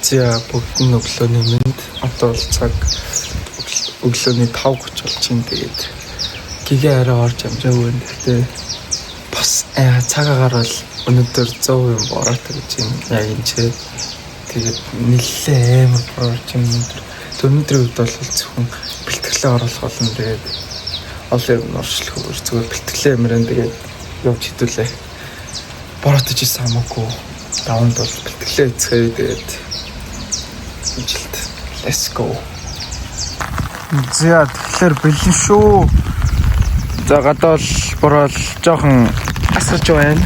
За бүгд өглөөний мэнд одоо бол цаг өглөөний 5:30 болж байна. Тэгээд гигээ арай орж амжаагүй. Гэхдээ бас цаг агаар бол өнөөдөр 100% юм бороотой гэж байна. Яг энэ ч тэгээд нэлээд амар борооч юм өнөөдөр. Өнөөдрийн үед бол зөвхөн бэлтгэлээ оруулах болно. Тэгээд олон юм орчлох өөр зүгээр бэлтгэлээ юмрэн тэгээд явж хитүүлээ. Бороотож исэн хамаагүй. Давнд бол бэлтгэлээ эцгээе тэгээд жилт. Let's go. За тэгэхээр бэлэн шүү. За гадаа бол борол жоохон асарч байна.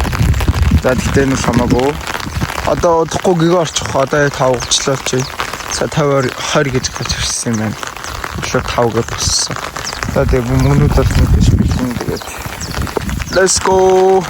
За тэгтээ нэг хамаагүй. Одоо удахгүй гээ орчих. Одоо 5:30 чи. За 50 гэж гарч ирсэн юм байна. Өглөө 5 гэж боссон. За тэгээ мөнүүд бол ингэж бэлэн тэгээд let's go.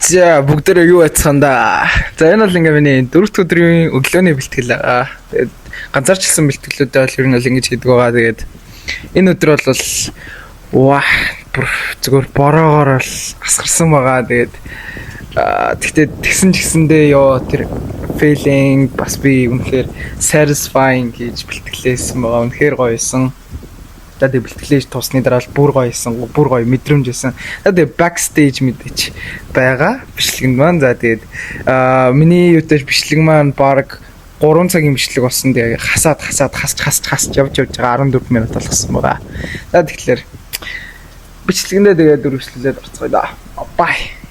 За бүгдээрээ юу яцхандаа. За энэ бол ингээ миний 4 өдрийн өглөөний бэлтгэл аа. Тэгээд ганцаарчлсан бэлтгэлүүдээ бол ер нь бол ингэж хийдэг байгаа. Тэгээд энэ өдөр бол ваа зүгээр бороогоор л асгарсан байгаа. Тэгээд тэгтээ тэгсэн ч гэсэндээ ёо тэр feeling бас би үнэхээр satisfying гэж бэлтгэлээсэн байгаа. Үнэхээр гоёсэн. Тэгээд бэлтгэлээж тусны дараа бүр гоёсэн, бүр гоё мэдрэмж байсан. Тэгээд backstage мэдээч байгаа бичлэг маань. За тэгээд миний юутай бичлэг маань баг 3 цагийн бичлэг болсон. Тэгээд хасч явж байгаа 14 минут болгосон байгаа. За тэгэхээр бичлэгэндээ тэгээд үргэлжлүүлээд орцгоё да. Bye.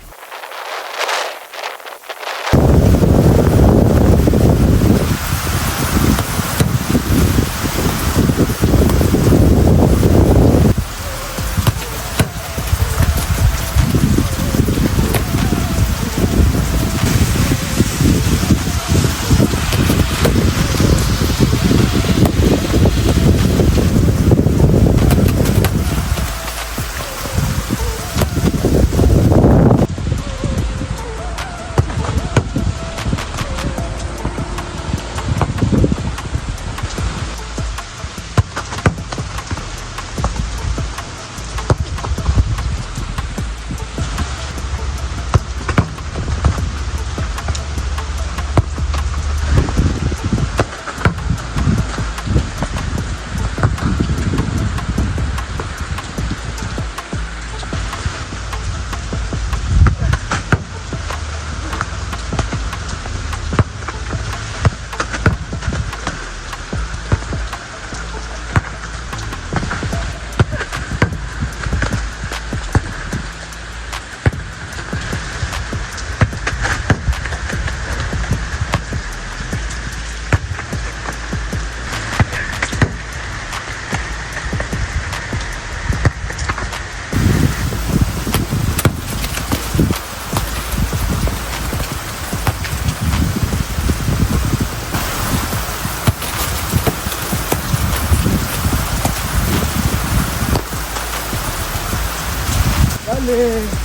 Оле.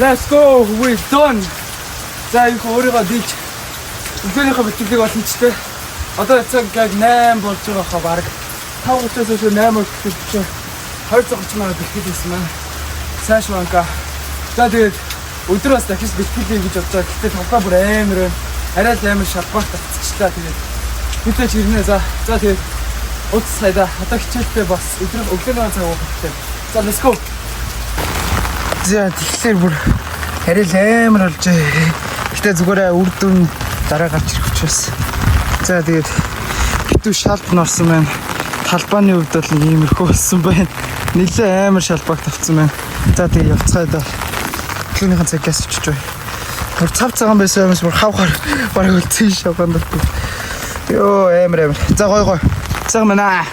Let's go, we're done. За их өөрийгөө дийж өглөөнийхөө бэлтгэлийг боломжтой. Одоо цаг яг 8 болж байгаа хаа баг. 5:30-аас хойш 8 хүртэл бичээ. 230 минут бэлтгэл хийсэн маань. Цааш манка. За тэгээд өдөр бас дахиж бэлтгэлээ гэж бодож байгаа. Гэхдээ тоглоо бүр амар байна. Арай л амар шалбарт татчихлаа тэгээд. Мэдээж ирнэ. За тэгээд утас сайда. Одоо хичээлтэй бас өглөөний цаг уух хэрэгтэй. За let's go. За тэгэхээр бүр арай л амар болж байгаа. Гэтэ зүгээр үр дүн дараа гарч ирэх учраас. За тэгээд битүү шалт норсон байна. Талбааны хувьд бол иймэрхүү болсон байна. Нилээ амар шалбагт авцсан байна. За тэгээд явцгаа да. Клинийн цагаас очиж бай. Бүр цав цагаан байсан юмс бүр хавхаар бараг үлцэн шавганд. Йоо амар. За гой. Цаг мана.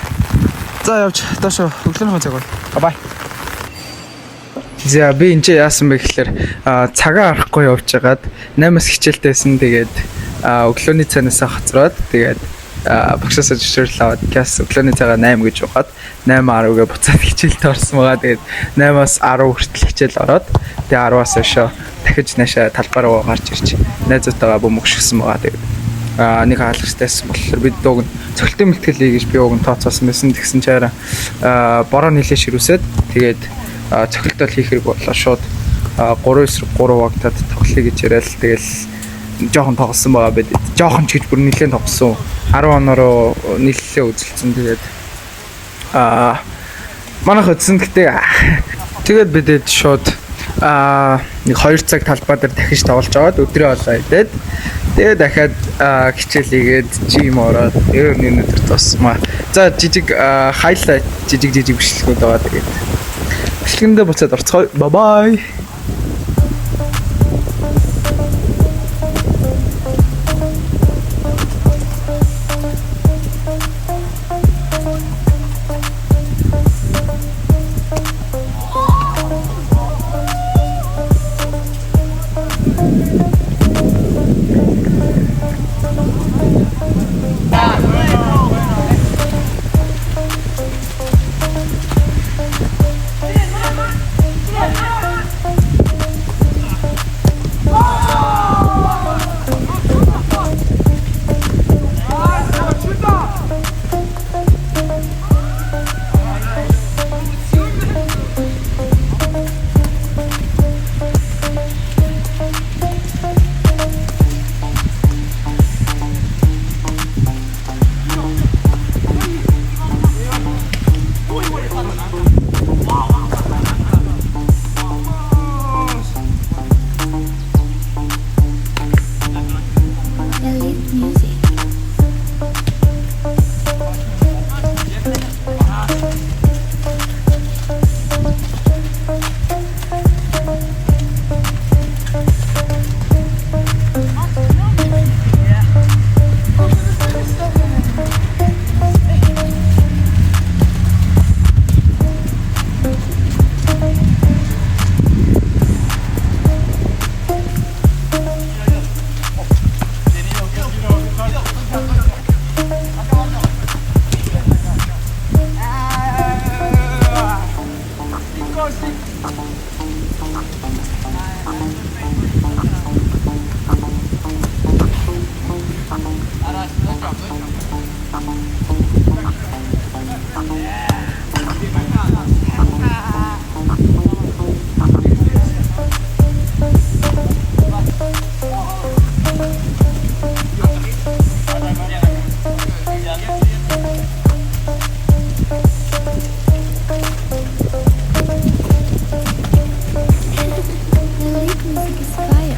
За явж доошо өглөөнийхөө цаг бай. Бай. За би энэ яасан бэ гэхээр цагаа арахгүй явж байгаад 8-аас хичээлтэйсэн. Тэгээд өглөөний цайнаас хацраад тэгээд багшаас зөвшөөрөл аваад газ өглөөний цагаа 8 гэж угаад 8:10-гээ буцаад хичээлд орсон байгаа. Тэгээд 8-аас 10 хүртэл хичээл ороод тэгээд 10-аас хойш дахиж наашаа талбай руу гарч ирж найзуудтайгаа бөмбөгшсөн байгаа. Тэгээд нэг хаалгастайсан болохоор бид дууг цогцолтын мэлтгэлээ гэж би уг нь тооцоосон байсан. Тэгсэн чаараа бороо нилээ ширүүсээд тэгээд цохилтол хийх хэрэг боллоо шууд 3-3 вагтад тоглоё гэж яриад тэгэл жоохон тоглосон байгаа бид. Жоохон ч гэж бүр нэлээд тоглосон. 10 онороо нэлээд үзэлцэн. Тэгээд манайх үзсэн. Тэгээд бидэд шууд нэг 2 цаг талбай дээр дахиж тоглож аваад өдрөө олоо идээд тэгээ дахиад хичээл хийгээд жим ороод ер нь өнөдөр тусмаа. За жижиг хайлайт жижиг бичлэгүүд байгаа тэгээд бичлэгэндээ буцаад орцгоё. Bye bye. Elite music. Elite music is fire.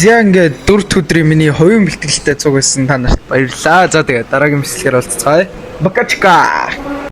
За ингээд 4 өдрийн миний хувийн бэлтгэлтэй цуг байсан та нарт баярлалаа. За тэгээд дараагийн бичлэгээр уулзцгаая. Бакачка.